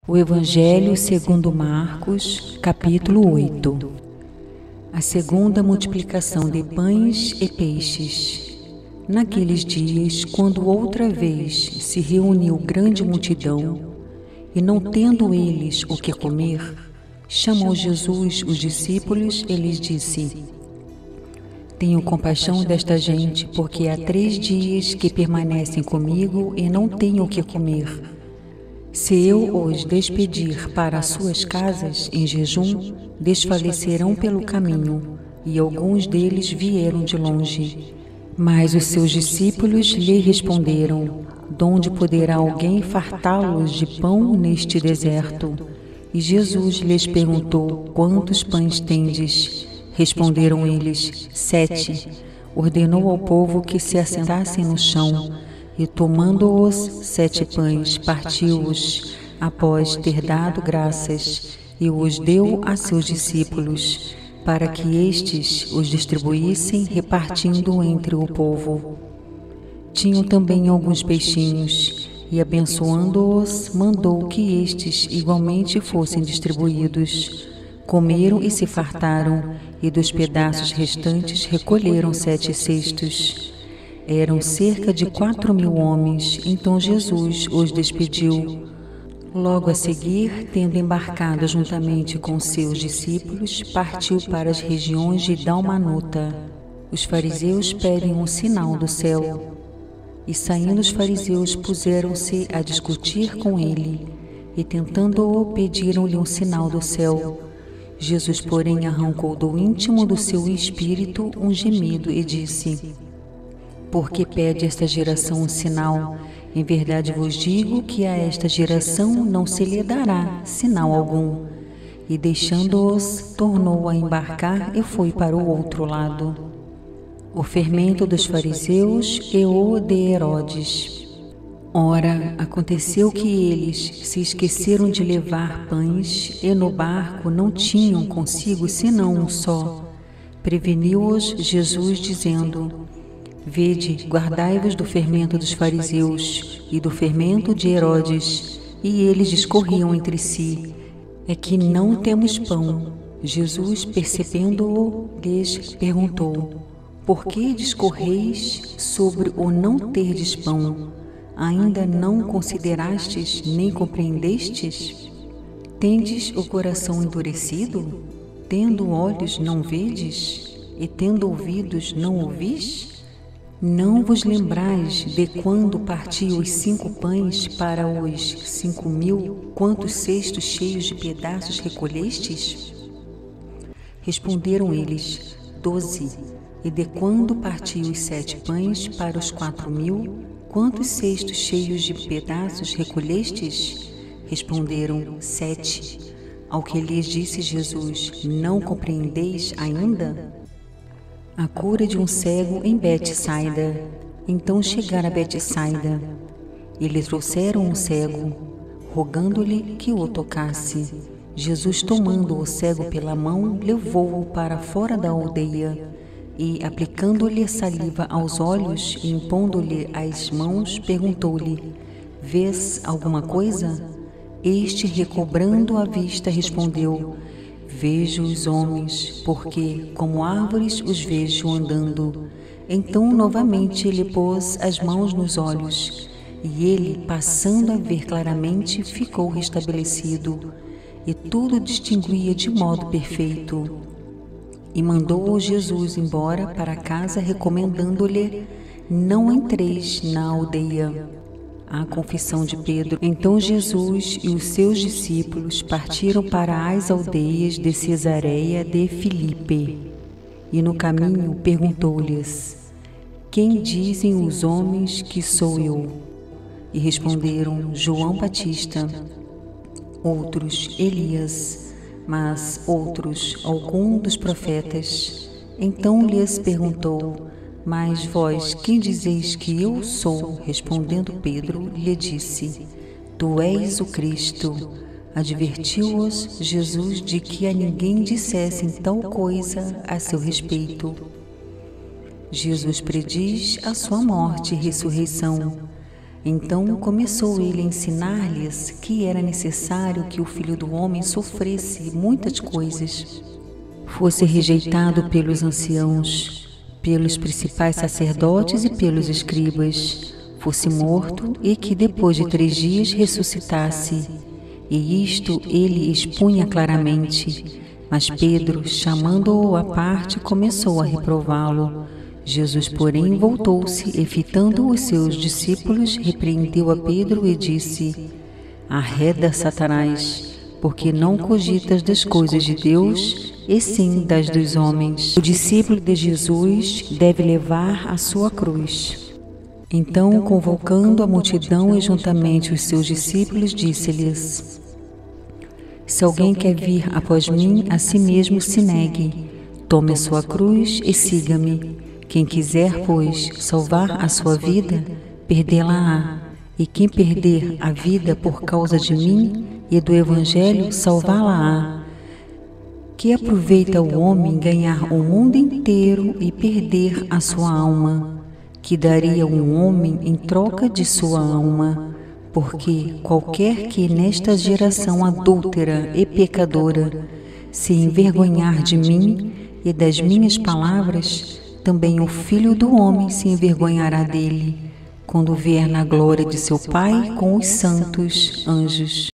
O Evangelho segundo Marcos, capítulo 8. A segunda multiplicação de pães e peixes. Naqueles dias, quando outra vez se reuniu grande multidão, e não tendo eles o que comer, chamou Jesus os discípulos e lhes disse: Tenho compaixão desta gente, porque há 3 dias que permanecem comigo e não tenho o que comer. Se eu os despedir para as suas casas em jejum, desfalecerão pelo caminho, e alguns deles vieram de longe. Mas os seus discípulos lhe responderam: Donde poderá alguém fartá-los de pão neste deserto? E Jesus lhes perguntou: Quantos pães tendes? Responderam eles: 7. Ordenou ao povo que se assentassem no chão. E tomando-os 7 pães, partiu-os, após ter dado graças, e os deu a seus discípulos, para que estes os distribuíssem, repartindo entre o povo. Tinham também alguns peixinhos, e abençoando-os, mandou que estes igualmente fossem distribuídos. Comeram e se fartaram, e dos pedaços restantes recolheram 7 cestos. Eram cerca de 4.000 homens, então Jesus os despediu. Logo a seguir, tendo embarcado juntamente com seus discípulos, partiu para as regiões de Dalmanuta. Os fariseus pedem um sinal do céu. E saindo os fariseus, puseram-se a discutir com ele, e tentando-o, pediram-lhe um sinal do céu. Jesus, porém, arrancou do íntimo do seu espírito um gemido e disse: Por que pede esta geração um sinal? Em verdade vos digo que a esta geração não se lhe dará sinal algum. E deixando-os, tornou a embarcar e foi para o outro lado. O fermento dos fariseus e o de Herodes. Ora, aconteceu que eles se esqueceram de levar pães, e no barco não tinham consigo senão um só. Preveniu-os Jesus, dizendo: Vede, guardai-vos do fermento dos fariseus e do fermento de Herodes. E eles discorriam entre si: É que não temos pão. Jesus, percebendo-o, lhes perguntou: Por que discorreis sobre o não terdes pão? Ainda não considerastes nem compreendestes? Tendes o coração endurecido? Tendo olhos não vedes? E tendo ouvidos não ouvis? Não vos lembrais de quando parti os 5 pães para os 5.000, quantos cestos cheios de pedaços recolhestes? Responderam eles: 12. E de quando parti os 7 pães para os 4.000, quantos cestos cheios de pedaços recolhestes? Responderam: 7. Ao que lhes disse Jesus: Não compreendeis ainda? A cura de um cego em Betsaida. Então chegaram a Betsaida, e lhe trouxeram um cego, rogando-lhe que o tocasse. Jesus, tomando o cego pela mão, levou-o para fora da aldeia, e, aplicando-lhe saliva aos olhos e impondo-lhe as mãos, perguntou-lhe: Vês alguma coisa? Este, recobrando a vista, respondeu: Vejo os homens, porque, como árvores, os vejo andando. Então, novamente, ele pôs as mãos nos olhos, e ele, passando a ver claramente, ficou restabelecido, e tudo distinguia de modo perfeito. E mandou Jesus embora para casa, recomendando-lhe: Não entreis na aldeia. A confissão de Pedro. Então Jesus e os seus discípulos partiram para as aldeias de Cesareia de Filipe. E no caminho perguntou-lhes: Quem dizem os homens que sou eu? E responderam: João Batista. Outros: Elias. Mas outros: algum dos profetas. Então lhes perguntou: Mas vós, quem dizeis que eu sou? Respondendo Pedro, lhe disse: Tu és o Cristo. Advertiu-os Jesus de que a ninguém dissessem tal coisa a seu respeito. Jesus prediz a sua morte e ressurreição. Então começou ele a ensinar-lhes que era necessário que o Filho do Homem sofresse muitas coisas, fosse rejeitado pelos anciãos, pelos principais sacerdotes e pelos escribas, fosse morto e que depois de 3 dias ressuscitasse. E isto ele expunha claramente. Mas Pedro, chamando-o à parte, começou a reprová-lo. Jesus, porém, voltou-se e, fitando os seus discípulos, repreendeu a Pedro e disse: Arreda, Satanás, porque não cogitas das coisas de Deus, e sim das dos homens. O discípulo de Jesus deve levar a sua cruz. Então, convocando a multidão e juntamente os seus discípulos, disse-lhes: Se alguém quer vir após mim, a si mesmo se negue. Tome a sua cruz e siga-me. Quem quiser, pois, salvar a sua vida, perdê-la-á. E quem perder a vida por causa de mim e do Evangelho, salvá-la-á. Que aproveita o homem ganhar o mundo inteiro e perder a sua alma? Que daria um homem em troca de sua alma? Porque qualquer que nesta geração adúltera e pecadora se envergonhar de mim e das minhas palavras, também o Filho do Homem se envergonhará dele, quando vier na glória de seu Pai com os santos anjos.